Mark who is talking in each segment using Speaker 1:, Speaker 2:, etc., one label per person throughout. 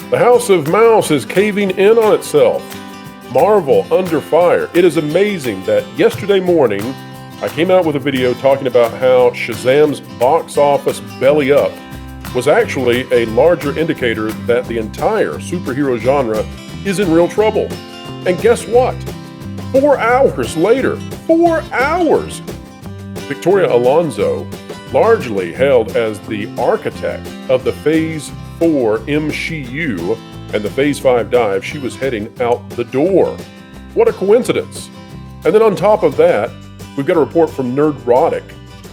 Speaker 1: The House of Mouse is caving in on itself. Marvel under fire. It is amazing that yesterday morning I came out with a video talking about how Shazam's box office belly up was actually a larger indicator that the entire superhero genre is in real trouble. And guess what? 4 hours later, 4 hours, Victoria Alonso, largely hailed as the architect of the Phase 4 MCU and the Phase 5 dive, she was heading out the door. What a coincidence. And then on top of that, we've got a report from Nerdrotic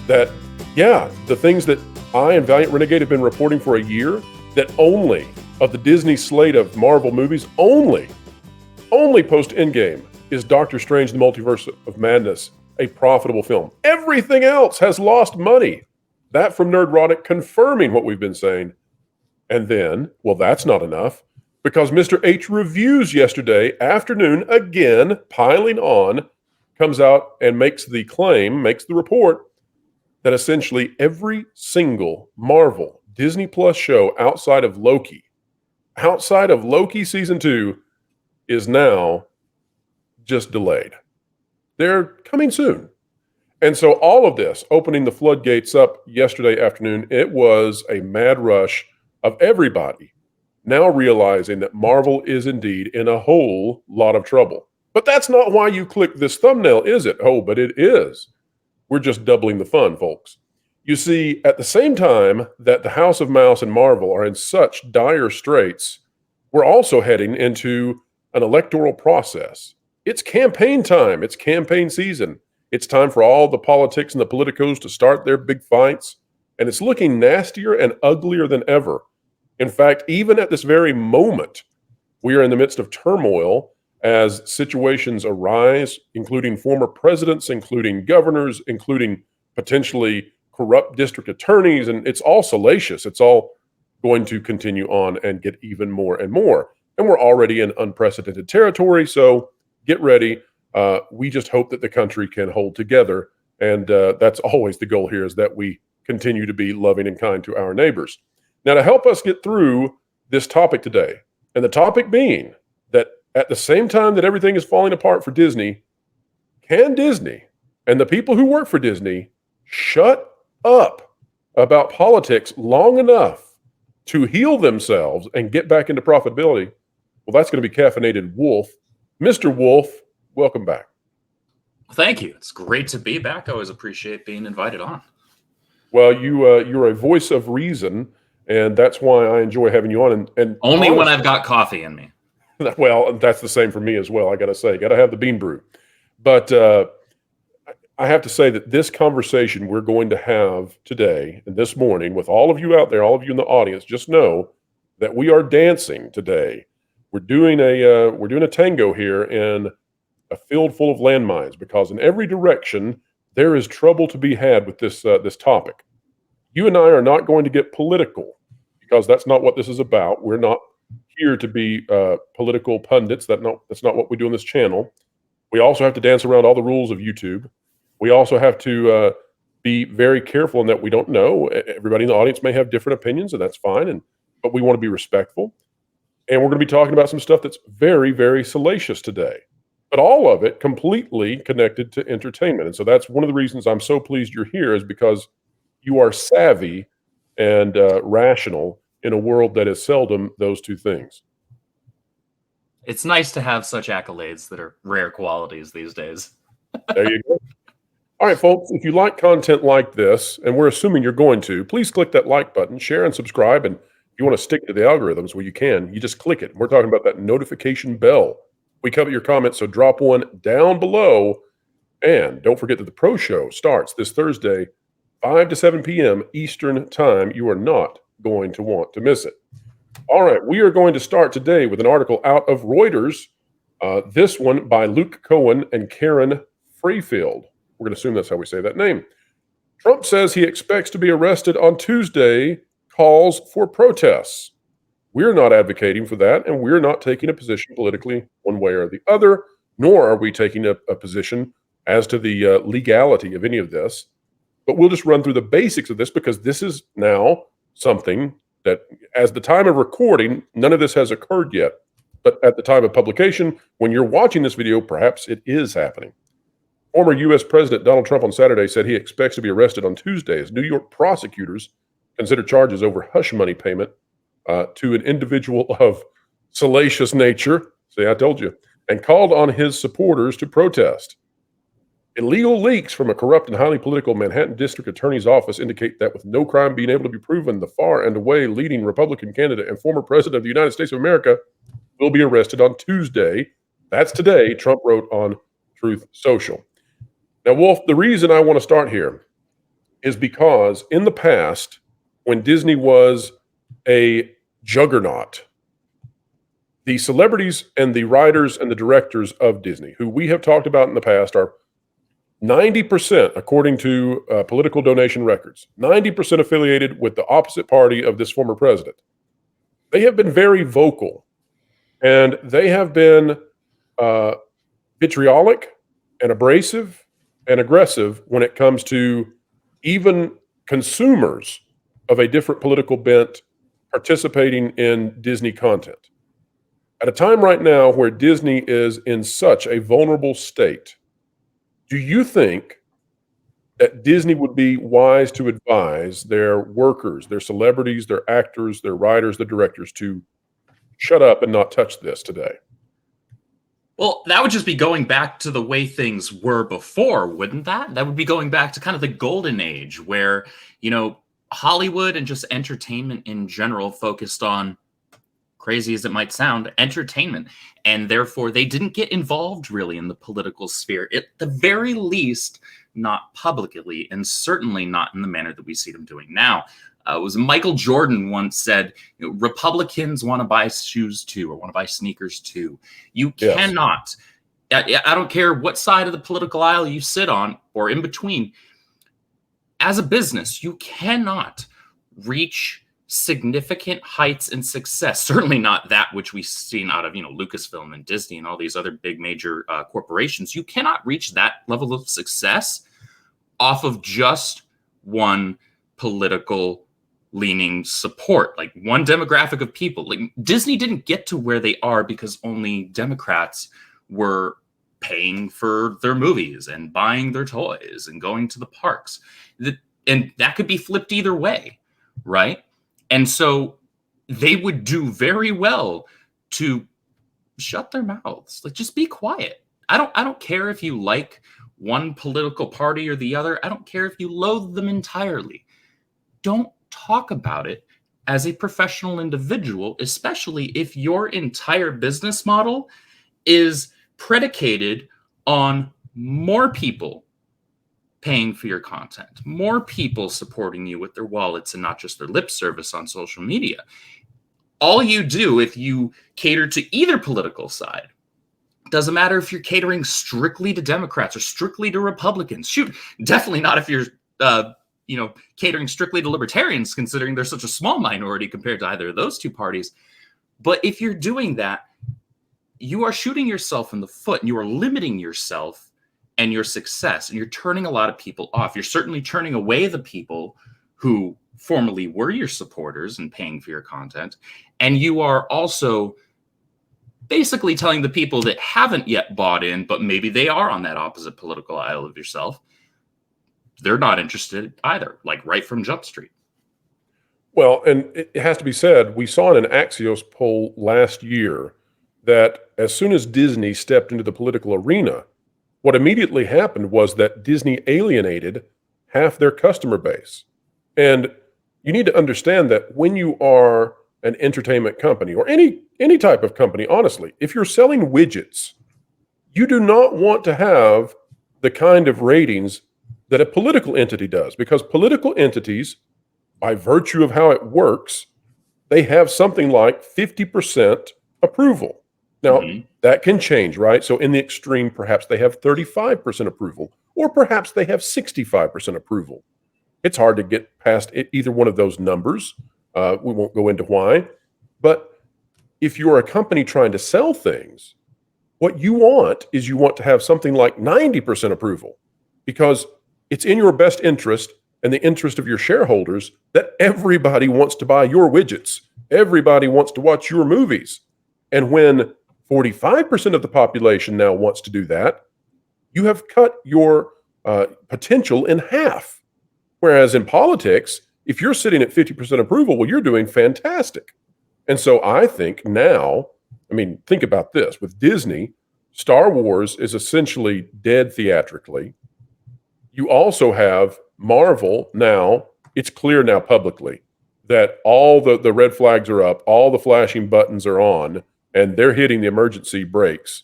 Speaker 1: that, the things that I and Valiant Renegade have been reporting for a year, that only of the Disney slate of Marvel movies, only post Endgame is Doctor Strange: The Multiverse of Madness a profitable film. Everything else has lost money. That from Nerdrotic confirming what we've been saying. And then, that's not enough, because Mr. H Reviews yesterday afternoon, again, piling on, comes out and makes the report that essentially every single Marvel Disney Plus show outside of Loki season 2, is now just delayed. They're coming soon. And so all of this, opening the floodgates up yesterday afternoon, it was a mad rush of everybody now realizing that Marvel is indeed in a whole lot of trouble. But that's not why you click this thumbnail, is it? Oh, but it is. We're just doubling the fun, folks. You see, at the same time that the House of Mouse and Marvel are in such dire straits, we're also heading into an electoral process. It's campaign time. It's campaign season. It's time for all the politics and the politicos to start their big fights. And it's looking nastier and uglier than ever. In fact, even at this very moment, we are in the midst of turmoil as situations arise, including former presidents, including governors, including potentially corrupt district attorneys. And it's all salacious. It's all going to continue on and get even more and more. And we're already in unprecedented territory. So get ready. We just hope that the country can hold together. And that's always the goal here, is that we continue to be loving and kind to our neighbors. Now, to help us get through this topic today, and the topic being that at the same time that everything is falling apart for Disney, can Disney and the people who work for Disney shut up about politics long enough to heal themselves and get back into profitability? Well, that's going to be Caffeinated Wolf. Mr. Wolf, welcome back.
Speaker 2: Thank you. It's great to be back. I always appreciate being invited on.
Speaker 1: Well, you're a voice of reason, and that's why I enjoy having you on. And
Speaker 2: only when I've got coffee in me.
Speaker 1: Well, that's the same for me as well. I got to say, got to have the bean brew. But I have to say that this conversation we're going to have today and this morning with all of you out there, all of you in the audience, just know that we are dancing today. We're doing a tango here in a field full of landmines, because in every direction there is trouble to be had with this topic. You and I are not going to get political, because that's not what this is about. We're not here to be political pundits. That's not what we do on this channel. We also have to dance around all the rules of YouTube. We also have to be very careful in that we don't know. Everybody in the audience may have different opinions, and that's fine. But we want to be respectful. And we're going to be talking about some stuff that's very, very salacious today, but all of it completely connected to entertainment. And so that's one of the reasons I'm so pleased you're here, is because you are savvy and rational in a world that is seldom those two things.
Speaker 2: It's nice to have such accolades that are rare qualities these days.
Speaker 1: There you go. All right, folks, if you like content like this, and we're assuming you're going to, please click that like button, share and subscribe. And if you want to stick to the algorithms, well, you can. You just click it. We're talking about that notification bell. We cover your comments, so drop one down below. And don't forget that the Pro Show starts this Thursday, 5 to 7 p.m. Eastern Time. You are not going to want to miss it. All right, we are going to start today with an article out of Reuters, this one by Luke Cohen and Kern Freefield. We're going to assume that's how we say that name. Trump says he expects to be arrested on Tuesday, calls for protests. We're not advocating for that, and we're not taking a position politically one way or the other, nor are we taking a position as to the legality of any of this. But we'll just run through the basics of this, because this is now something that as the time of recording, none of this has occurred yet. But at the time of publication, when you're watching this video, perhaps it is happening. Former U.S. President Donald Trump on Saturday said he expects to be arrested on Tuesday as New York prosecutors consider charges over hush money payment to an individual of salacious nature. See, I told you. And called on his supporters to protest. Illegal leaks from a corrupt and highly political Manhattan District Attorney's office indicate that with no crime being able to be proven, the far and away leading Republican candidate and former president of the United States of America will be arrested on Tuesday. That's today, Trump wrote on Truth Social. Now, Wolf, the reason I want to start here is because in the past, when Disney was a juggernaut, the celebrities and the writers and the directors of Disney, who we have talked about in the past, are 90%, according to political donation records, 90% affiliated with the opposite party of this former president. They have been very vocal, and they have been vitriolic and abrasive and aggressive when it comes to even consumers of a different political bent participating in Disney content. At a time right now where Disney is in such a vulnerable state, do you think that Disney would be wise to advise their workers, their celebrities, their actors, their writers, their directors to shut up and not touch this today?
Speaker 2: Well, that would just be going back to the way things were before, wouldn't that? That would be going back to kind of the golden age where, Hollywood and just entertainment in general focused on, crazy as it might sound, entertainment. And therefore, they didn't get involved really in the political sphere, at the very least, not publicly, and certainly not in the manner that we see them doing now. It was Michael Jordan once said, Republicans want to buy shoes too, or want to buy sneakers too. You cannot, I don't care what side of the political aisle you sit on or in between, as a business, you cannot reach significant heights and success, certainly not that which we've seen out of Lucasfilm and Disney and all these other big major corporations. You cannot reach that level of success off of just one political leaning support, like one demographic of people. Like Disney didn't get to where they are because only Democrats were paying for their movies and buying their toys and going to the parks. And that could be flipped either way, right? And so they would do very well to shut their mouths. Like, just be quiet. I don't care if you like one political party or the other. I don't care if you loathe them entirely. Don't talk about it as a professional individual, especially if your entire business model is predicated on more people paying for your content, more people supporting you with their wallets and not just their lip service on social media. All you do, if you cater to either political side, doesn't matter if you're catering strictly to Democrats or strictly to Republicans. Shoot, definitely not if you're catering strictly to libertarians, considering they're such a small minority compared to either of those two parties. But if you're doing that, you are shooting yourself in the foot, and you are limiting yourself and your success, and you're turning a lot of people off. You're certainly turning away the people who formerly were your supporters and paying for your content. And you are also basically telling the people that haven't yet bought in, but maybe they are on that opposite political aisle of yourself, they're not interested either, like right from Jump Street.
Speaker 1: Well, and it has to be said, we saw in an Axios poll last year that as soon as Disney stepped into the political arena, what immediately happened was that Disney alienated half their customer base. And you need to understand that when you are an entertainment company or any type of company, honestly, if you're selling widgets, you do not want to have the kind of ratings that a political entity does, because political entities, by virtue of how it works, they have something like 50% approval. Now, that can change, right? So in the extreme, perhaps they have 35% approval, or perhaps they have 65% approval. It's hard to get past either one of those numbers. We won't go into why. But if you're a company trying to sell things, what you want to have something like 90% approval, because it's in your best interest and the interest of your shareholders that everybody wants to buy your widgets. Everybody wants to watch your movies. And when 45% of the population now wants to do that, you have cut your potential in half. Whereas in politics, if you're sitting at 50% approval, well, you're doing fantastic. And so I think now, I mean, think about this. With Disney, Star Wars is essentially dead theatrically. You also have Marvel now. It's clear now publicly that all the red flags are up, all the flashing buttons are on, and they're hitting the emergency brakes.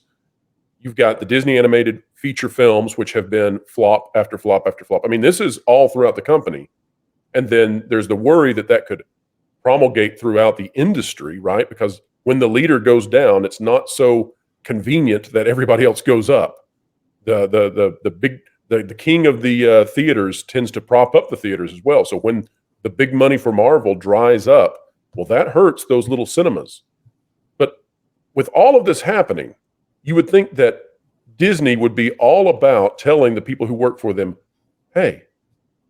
Speaker 1: You've got the Disney animated feature films, which have been flop after flop after flop. I mean, this is all throughout the company. And then there's the worry that that could promulgate throughout the industry, right? Because when the leader goes down, it's not so convenient that everybody else goes up. The king of the theaters tends to prop up the theaters as well. So when the big money for Marvel dries up, well, that hurts those little cinemas. But with all of this happening, you would think that Disney would be all about telling the people who work for them, hey,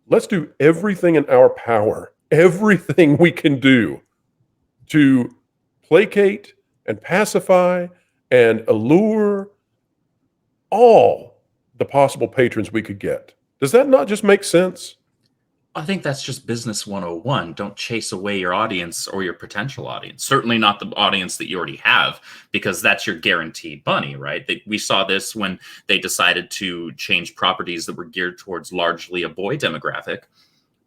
Speaker 1: let's do everything in our power, everything we can do to placate and pacify and allure all the possible patrons we could get. Does that not just make sense?
Speaker 2: I think that's just business 101. Don't chase away your audience or your potential audience. Certainly not the audience that you already have, because that's your guaranteed money, right? We saw this when they decided to change properties that were geared towards largely a boy demographic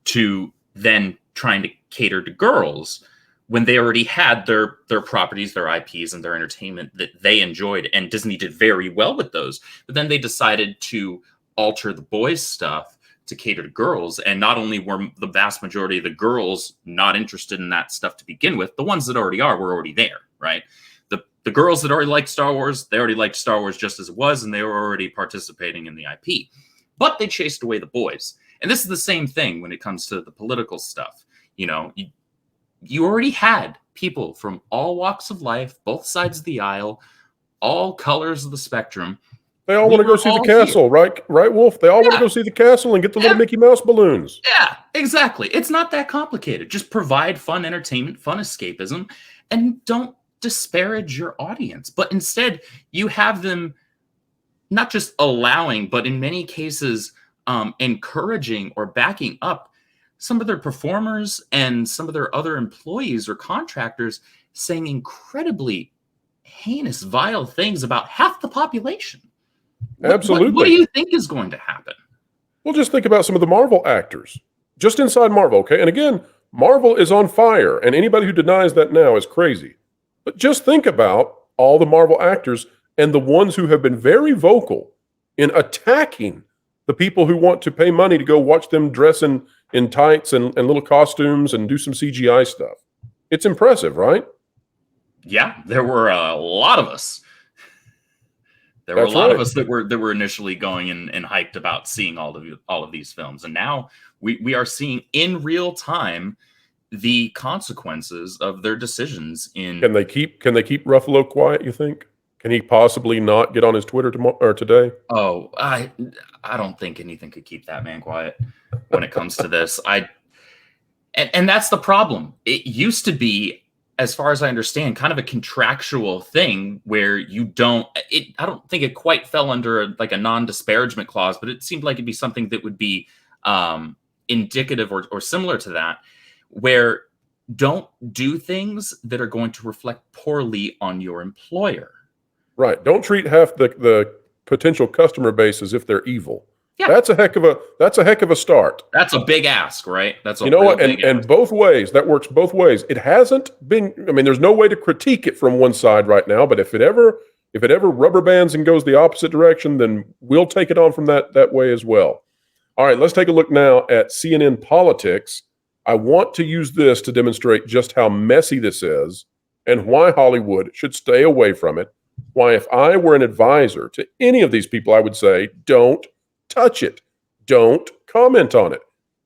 Speaker 2: to then trying to cater to girls when they already had their properties, their IPs, and their entertainment that they enjoyed. And Disney did very well with those. But then they decided to alter the boys' stuff to cater to girls. And not only were the vast majority of the girls not interested in that stuff to begin with, the ones that already are were already there, right? The girls that already liked Star Wars, they already liked Star Wars just as it was, and they were already participating in the IP. But they chased away the boys. And this is the same thing when it comes to the political stuff. You know, you already had people from all walks of life, both sides of the aisle, all colors of the spectrum.
Speaker 1: They all want to go see the castle, right? Right, Wolf? They all want to go see the castle and get the little Mickey Mouse balloons.
Speaker 2: Yeah, exactly. It's not that complicated. Just provide fun entertainment, fun escapism, and don't disparage your audience. But instead, you have them not just allowing, but in many cases, encouraging or backing up some of their performers and some of their other employees or contractors saying incredibly heinous, vile things about half the population.
Speaker 1: Absolutely.
Speaker 2: What do you think is going to happen?
Speaker 1: Well, just think about some of the Marvel actors. Just inside Marvel, okay? And again, Marvel is on fire, and anybody who denies that now is crazy. But just think about all the Marvel actors and the ones who have been very vocal in attacking the people who want to pay money to go watch them dress in tights and little costumes and do some CGI stuff. It's impressive, right?
Speaker 2: Yeah, there were a lot of us. There were a lot of us that were initially going and hyped about seeing all of these films, and now we are seeing in real time the consequences of their decisions. Can
Speaker 1: they keep Ruffalo quiet? You think? Can he possibly not get on his Twitter tomorrow or today?
Speaker 2: Oh, I don't think anything could keep that man quiet when it comes to this. And that's the problem. It used to be, as far as I understand, kind of a contractual thing where I don't think it quite fell under like a non-disparagement clause, but it seemed like it'd be something that would be indicative or similar to that, where don't do things that are going to reflect poorly on your employer. Right.
Speaker 1: Don't treat half the potential customer base as if they're evil.
Speaker 2: Yeah.
Speaker 1: That's a heck of a start.
Speaker 2: That's a big ask, right? That's a
Speaker 1: and both ways. That works both ways. It hasn't been. I mean, there's no way to critique it from one side right now. But if it ever rubber bands and goes the opposite direction, then we'll take it on from that way as well. All right, let's take a look now at CNN politics. I want to use this to demonstrate just how messy this is and why Hollywood should stay away from it. Why, if I were an advisor to any of these people, I would say, don't touch it. Don't comment on it.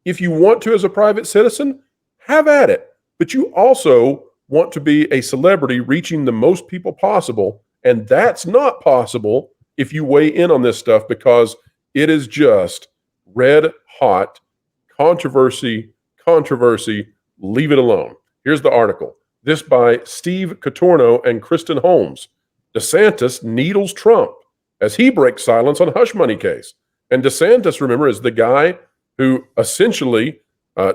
Speaker 1: If you want to as a private citizen, have at it. But you also want to be a celebrity reaching the most people possible. And that's not possible if you weigh in on this stuff, because it is just red hot Controversy, controversy, leave it alone. Here's the article. This by Steve Cotorno and Kristen Holmes. DeSantis needles Trump as he breaks silence on hush money case. And DeSantis, remember, is the guy who essentially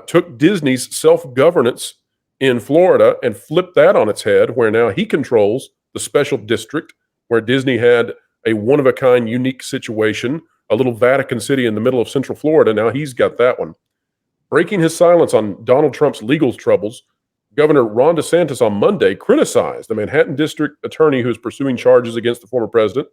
Speaker 1: took Disney's self-governance in Florida and flipped that on its head, where now he controls the special district where Disney had a one-of-a-kind unique situation, a little Vatican City in the middle of Central Florida. Now he's got that one. Breaking his silence on Donald Trump's legal troubles, Governor Ron DeSantis on Monday criticized the Manhattan district attorney who is pursuing charges against the former president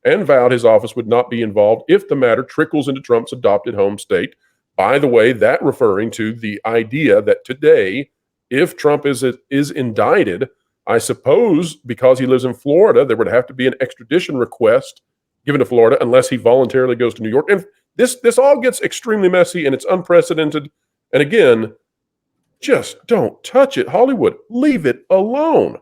Speaker 1: and vowed his office would not be involved if the matter trickles into Trump's adopted home state. By the way, that referring to the idea that today, if Trump is indicted, I suppose because he lives in Florida, there would have to be an extradition request given to Florida unless he voluntarily goes to New York. And this all gets extremely messy and it's unprecedented. And again, just don't touch it, Hollywood. Leave it alone.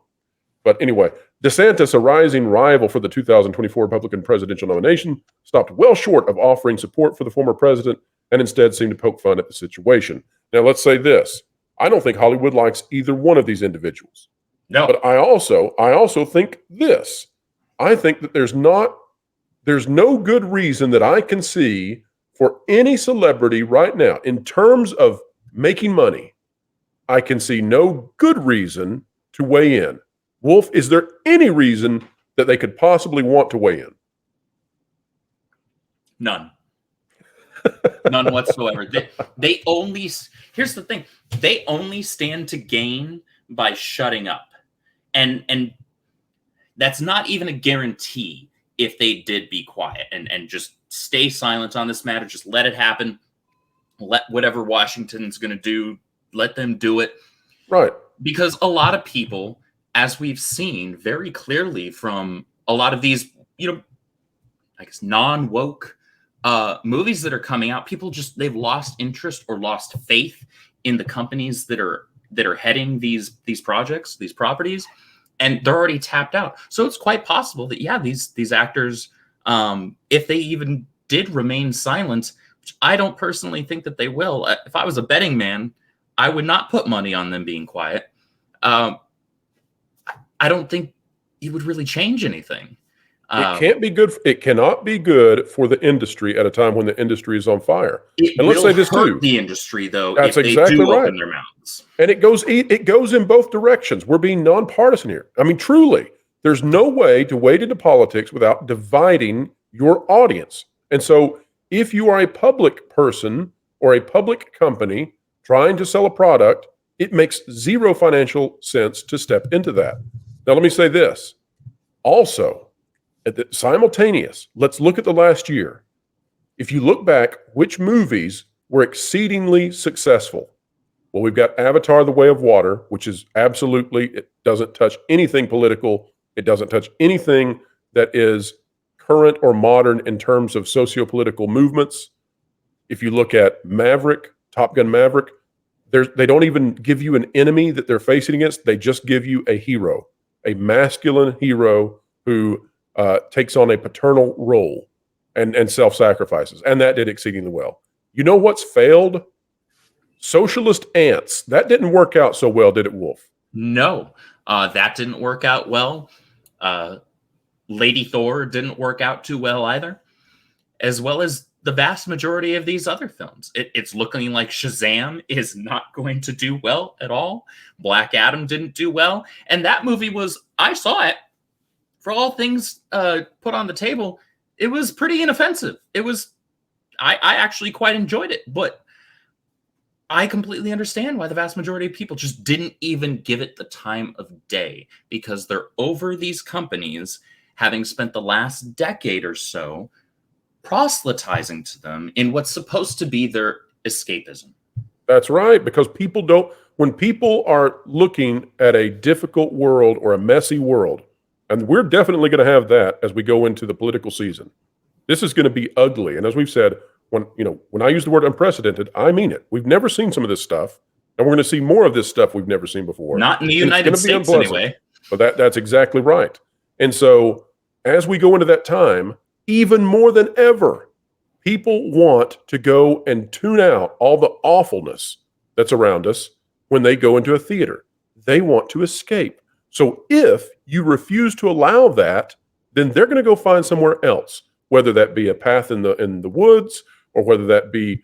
Speaker 1: But anyway, DeSantis, a rising rival for the 2024 Republican presidential nomination, stopped well short of offering support for the former president and instead seemed to poke fun at the situation. Now, let's say this. I don't think Hollywood likes either one of these individuals.
Speaker 2: No.
Speaker 1: But I also think this. I think that there's no good reason that I can see for any celebrity right now in terms of making money. I can see no good reason to weigh in. Wolf, is there any reason that they could possibly want to weigh in?
Speaker 2: None. None whatsoever. They only, here's the thing, they only stand to gain by shutting up. And that's not even a guarantee if they did be quiet and just stay silent on this matter. Just let it happen. Let whatever Washington's going to do, let them do it.
Speaker 1: Right.
Speaker 2: Because a lot of people, as we've seen very clearly from a lot of these, I guess non-woke movies that are coming out, people they've lost interest or lost faith in the companies that are heading these projects, these properties, and they're already tapped out. So it's quite possible that these actors, if they even did remain silent, which I don't personally think that they will. If I was a betting man, I would not put money on them being quiet. I don't think it would really change anything.
Speaker 1: It can't be good. It cannot be good for the industry at a time when the industry is on fire.
Speaker 2: And let's say this too: the industry, though,
Speaker 1: that's
Speaker 2: if
Speaker 1: exactly
Speaker 2: they do
Speaker 1: right.
Speaker 2: Open their mouths.
Speaker 1: And it goes in both directions. We're being nonpartisan here. I mean, truly, there's no way to wade into politics without dividing your audience. And so, if you are a public person or a public company trying to sell a product, it makes zero financial sense to step into that. Now, let me say this. Also, simultaneous, let's look at the last year. If you look back, which movies were exceedingly successful? Well, we've got Avatar: The Way of Water, which is it doesn't touch anything political. It doesn't touch anything that is current or modern in terms of socio-political movements. If you look at Maverick, Top Gun Maverick, they don't even give you an enemy that they're facing against. They just give you a hero, a masculine hero who takes on a paternal role and self-sacrifices. And that did exceedingly well. You know what's failed? Socialist Ants. That didn't work out so well, did it, Wolf?
Speaker 2: No, that didn't work out well. Lady Thor didn't work out too well either, as well as the vast majority of these other films. It's looking like Shazam is not going to do well at all. Black Adam didn't do well. And that movie I saw it, for all things put on the table, it was pretty inoffensive. I actually quite enjoyed it, but I completely understand why the vast majority of people just didn't even give it the time of day, because they're over these companies having spent the last decade or so proselytizing to them in what's supposed to be their escapism.
Speaker 1: That's right, because when people are looking at a difficult world or a messy world, and we're definitely going to have that as we go into the political season. This is going to be ugly. And as we've said, when I use the word unprecedented, I mean it. We've never seen some of this stuff, and we're going to see more of this stuff we've never seen before.
Speaker 2: Not in the United States, anyway.
Speaker 1: But that's exactly right. And so as we go into that time, even more than ever, People want to go and tune out all the awfulness that's around us when they go into a theater. They want to escape. So if you refuse to allow that, then they're going to go find somewhere else, whether that be a path in the woods, or whether that be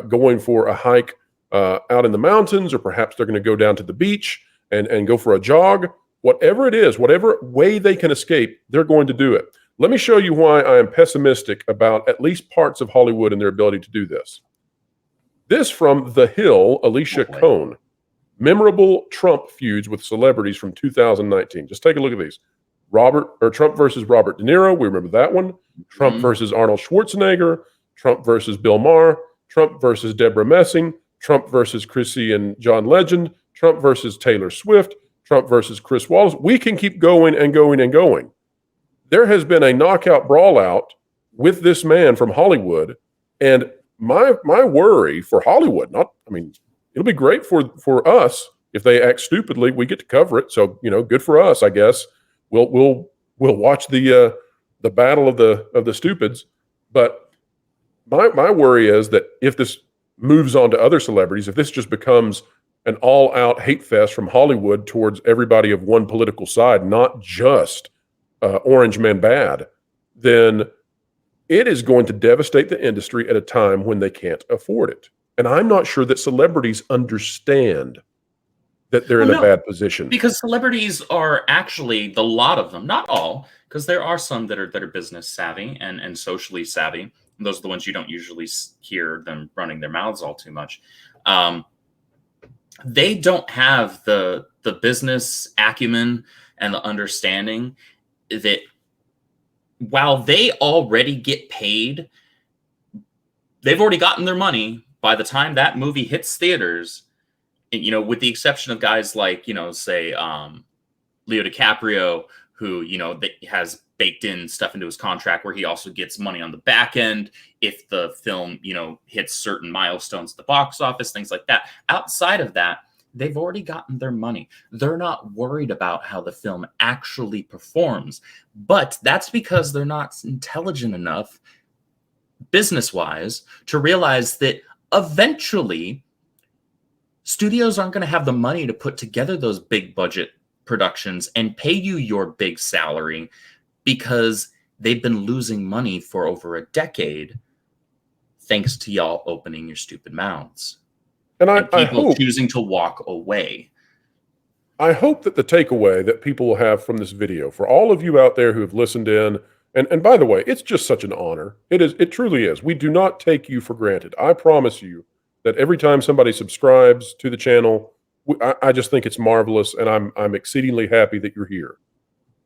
Speaker 1: going for a hike out in the mountains, or perhaps they're going to go down to the beach and go for a jog. Whatever it is, whatever way they can escape, they're going to do it. Let me show you why I am pessimistic about at least parts of Hollywood and their ability to do this. This from The Hill, Alicia Cohn. Memorable Trump feuds with celebrities from 2019. Just take a look at these. Trump versus Robert De Niro. We remember that one. Trump versus Arnold Schwarzenegger. Trump versus Bill Maher. Trump versus Deborah Messing. Trump versus Chrissy and John Legend. Trump versus Taylor Swift. Trump versus Chris Wallace. We can keep going and going and going. There has been a knockout brawlout with this man from Hollywood, and my worry for Hollywood, it'll be great for us if they act stupidly. We get to cover it, so good for us, I guess. We'll watch the battle of the stupids. But my worry is that if this moves on to other celebrities, if this just becomes an all-out hate fest from Hollywood towards everybody of one political side, not just Orange Man bad, then it is going to devastate the industry at a time when they can't afford it. And I'm not sure that celebrities understand that they're in a bad position.
Speaker 2: Because celebrities are actually, the lot of them, not all, because there are some that are business savvy and socially savvy. And those are the ones you don't usually hear them running their mouths all too much. They don't have the business acumen and the understanding that while they already get paid, they've already gotten their money by the time that movie hits theaters. And, with the exception of guys like, say, Leo DiCaprio, who, that has baked in stuff into his contract where he also gets money on the back end if the film, hits certain milestones at the box office, things like that. Outside of that, they've already gotten their money. They're not worried about how the film actually performs. But that's because they're not intelligent enough, business-wise, to realize that eventually studios aren't going to have the money to put together those big budget productions and pay you your big salary, because they've been losing money for over a decade thanks to y'all opening your stupid mouths. And people choosing to walk away.
Speaker 1: I hope that the takeaway that people will have from this video, for all of you out there who have listened in, and by the way, it's just such an honor. It truly is. We do not take you for granted. I promise you that every time somebody subscribes to the channel, I just think it's marvelous, and I'm exceedingly happy that you're here.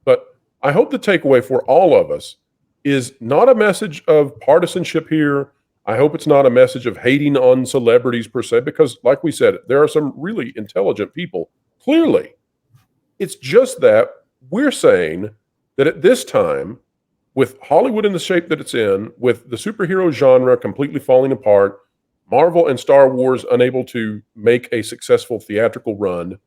Speaker 1: But I hope the takeaway for all of us is not a message of partisanship here. I hope it's not a message of hating on celebrities per se, because like we said, there are some really intelligent people, clearly. It's just that we're saying that at this time, with Hollywood in the shape that it's in, with the superhero genre completely falling apart, Marvel and Star Wars unable to make a successful theatrical run,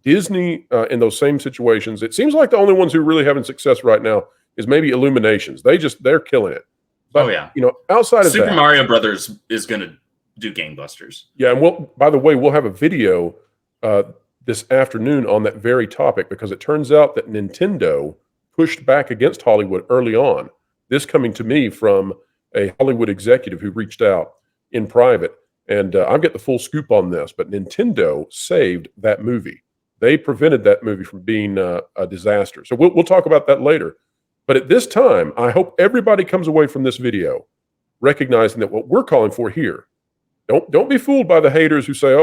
Speaker 1: Disney in those same situations, it seems like the only ones who are really having success right now is maybe Illuminations. They're killing it. But, outside of
Speaker 2: Super
Speaker 1: that,
Speaker 2: Mario Brothers is going to do gangbusters.
Speaker 1: Yeah, and by the way, we'll have a video this afternoon on that very topic, because it turns out that Nintendo pushed back against Hollywood early on. This coming to me from a Hollywood executive who reached out in private, and I'll get the full scoop on this, but Nintendo saved that movie. They prevented that movie from being a disaster. So we'll talk about that later. But at this time, I hope everybody comes away from this video recognizing that what we're calling for here, don't be fooled by the haters who say,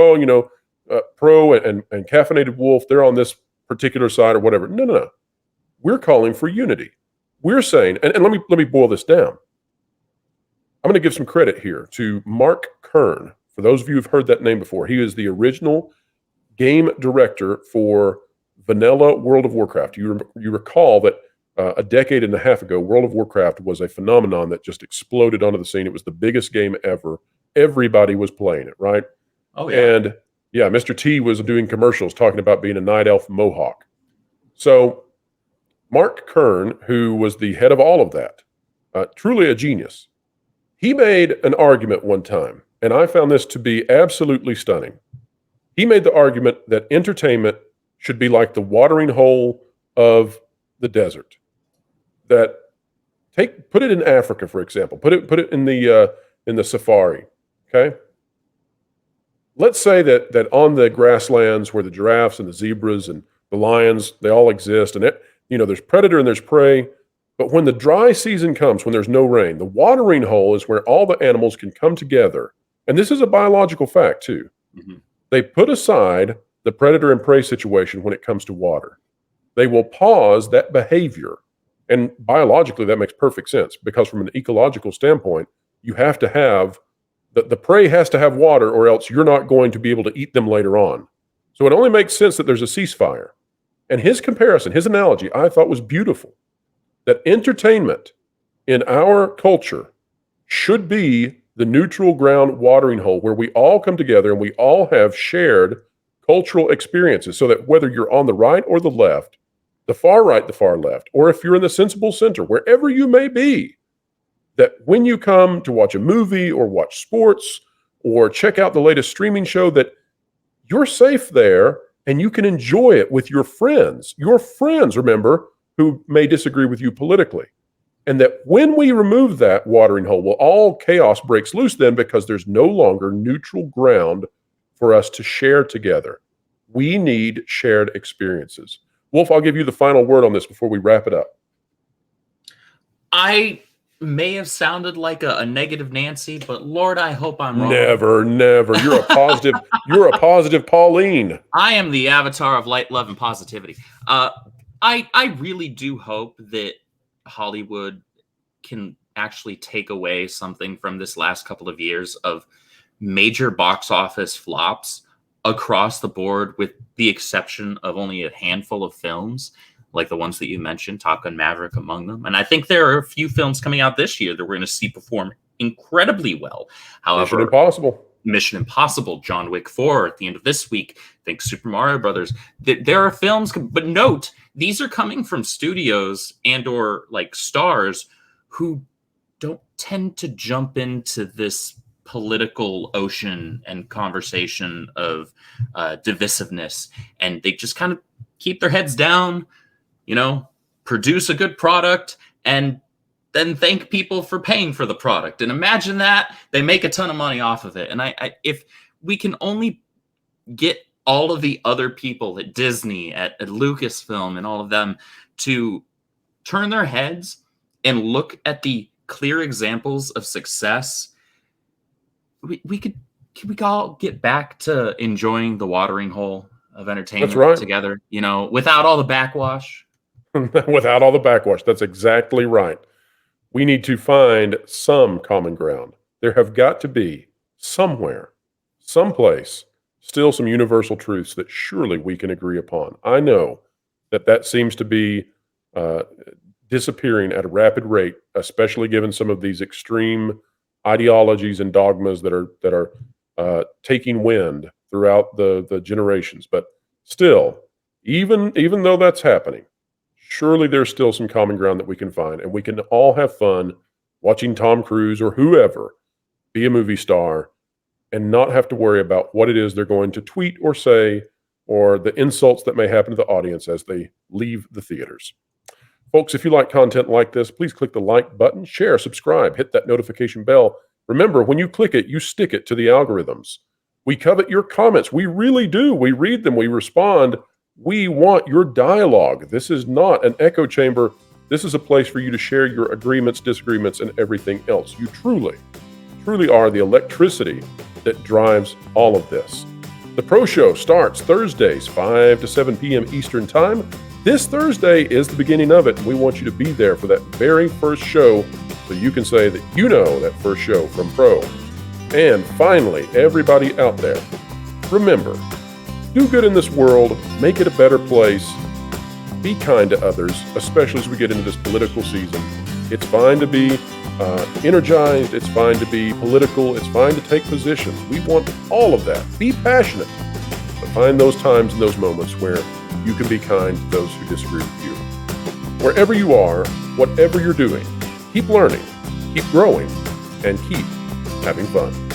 Speaker 1: Pro and Caffeinated Wolf, they're on this particular side or whatever. No. We're calling for unity. We're saying, and let me boil this down. I'm going to give some credit here to Mark Kern. For those of you who've heard that name before, he is the original game director for vanilla World of Warcraft. You recall that a decade and a half ago, World of Warcraft was a phenomenon that just exploded onto the scene. It was the biggest game ever. Everybody was playing it, right?
Speaker 2: Oh, yeah.
Speaker 1: And yeah, Mr. T was doing commercials talking about being a night elf mohawk. So Mark Kern, who was the head of all of that, truly a genius, He made an argument one time, and I found this to be absolutely stunning. He made the argument that entertainment should be like the watering hole of the desert. That put it in Africa, for example. Put it in the safari. Okay. Let's say that on the grasslands where the giraffes and the zebras and the lions, they all exist, and there's predator and there's prey. But when the dry season comes, when there's no rain, the watering hole is where all the animals can come together. And this is a biological fact too.
Speaker 2: Mm-hmm.
Speaker 1: They put aside the predator and prey situation when it comes to water. They will pause that behavior. And biologically, that makes perfect sense, because from an ecological standpoint, you have to have, the prey has to have water, or else you're not going to be able to eat them later on. So it only makes sense that there's a ceasefire. And his comparison, his analogy, I thought was beautiful. That entertainment in our culture should be the neutral ground watering hole where we all come together and we all have shared cultural experiences, so that whether you're on the right or the left, the far right, the far left, or if you're in the sensible center, wherever you may be, that when you come to watch a movie or watch sports or check out the latest streaming show, that you're safe there and you can enjoy it with your friends. Your friends, remember, who may disagree with you politically. And that when we remove that watering hole, well, all chaos breaks loose then, because there's no longer neutral ground for us to share together. We need shared experiences. Wolf, I'll give you the final word on this before we wrap it up.
Speaker 2: I may have sounded like a negative Nancy, but Lord, I hope I'm wrong.
Speaker 1: Never. You're a positive. You're a positive Pauline.
Speaker 2: I am the avatar of light, love, and positivity. I really do hope that Hollywood can actually take away something from this last couple of years of major box office flops across the board, with the exception of only a handful of films, like the ones that you mentioned, Top Gun Maverick among them. And I think there are a few films coming out this year that we're going to see perform incredibly well. However, Mission Impossible, John Wick 4 at the end of this week, I think Super Mario Brothers. There are films, but note, these are coming from studios and or like stars who don't tend to jump into this political ocean and conversation of divisiveness. And they just kind of keep their heads down, produce a good product, and then thank people for paying for the product. And imagine that they make a ton of money off of it. And if we can only get all of the other people at Disney, at Lucasfilm, and all of them to turn their heads and look at the clear examples of success, we could all get back to enjoying the watering hole of entertainment together, without all the backwash.
Speaker 1: Without all the backwash. That's exactly right. We need to find some common ground. There have got to be somewhere, someplace, still some universal truths that surely we can agree upon. I know that seems to be disappearing at a rapid rate, especially given some of these extreme ideologies and dogmas that are taking wind throughout the generations. But still, even though that's happening, surely there's still some common ground that we can find, and we can all have fun watching Tom Cruise or whoever be a movie star and not have to worry about what it is they're going to tweet or say, or the insults that may happen to the audience as they leave the theaters. Folks, if you like content like this, please click the like button, share, subscribe, hit that notification bell. Remember, when you click it, you stick it to the algorithms. We covet your comments. We really do. We read them. We respond. We want your dialogue. This is not an echo chamber. This is a place for you to share your agreements, disagreements, and everything else. You truly are the electricity that drives all of this. The Pro Show starts Thursdays, 5 to 7 p.m. Eastern Time. This Thursday is the beginning of it, and we want you to be there for that very first show so you can say that you know that first show from Pro. And finally, everybody out there, remember, do good in this world, make it a better place, be kind to others, especially as we get into this political season. It's fine to be energized, it's fine to be political, it's fine to take positions. We want all of that. Be passionate, but find those times and those moments where you can be kind to those who disagree with you. Wherever you are, whatever you're doing, keep learning, keep growing, and keep having fun.